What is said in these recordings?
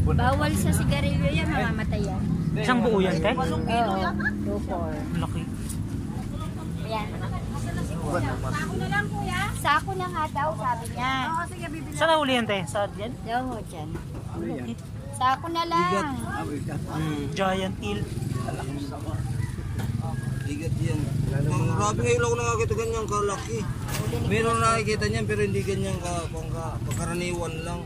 Bawal sa sigarilyo yan, mamamatay yan. Isang buo yan, te? Oo, 2-4. Laki. Ayan. Sako na lang, kuya. Sako na nga daw, sabi niya. Oo, sige, bibili. Saan nahuli yan, te? Saan yan? Daw, dyan. Sako na lang. Giant eel. Bigat yan. Grabe ngayon ako nakakita ganyan kalaki. Meron nakikita niyan pero hindi ganyan pagkaraniwan lang.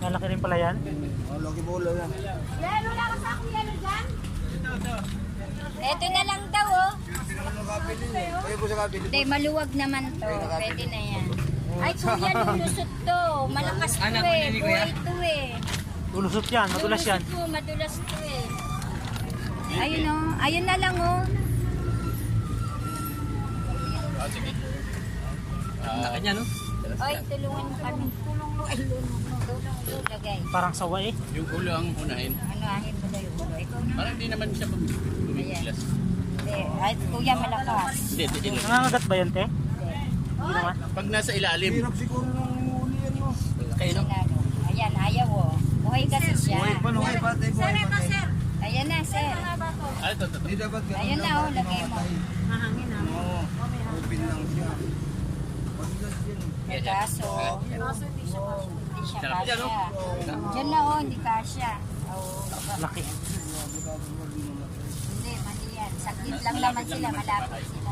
Malaki rin pala yan. Laki bola yan. Yan, wala ka sako yan dyan? Ito na lang daw, oh. Kaya po sa kabili. Hindi, maluwag naman to. Pwede na yan. Ay, kuya, lulusot to. Malakas to eh. Buhay to eh. Lulusot yan, madulas yan. Lulusot to, madulas to eh. Ayun oh. Ayun na lang oh. Laki niya, no? Oy, tulungan mo kami. Tulong, lagay. Parang sawa eh. Yung ulo ang unahin. Ano, ahin mo na yung ulo. Ikaw na. Parang hindi naman siya bumiglas. Hindi. Ay, kuya, malakas. Hindi. Nangangagat ba yan, te? Hindi. Hindi naman. Pag nasa ilalim. Hirap siguro ng huli yan mo. Laki, no? Ano. Ayan, ayaw oh. Buhay kasi siya. Buhay pa, buhay pa. Ayan na, sir. Ah, ito. Hindi dapat ganun. Ayun na oh, lagay mo. Mahangin ha. Oo. Open lang siya. Paglas yan. May kaso. Hindi siya kasya. Diyan na oh, hindi kasya. Oh. Laki. Hindi, mali yan. Sakit lang naman sila, malapit sila.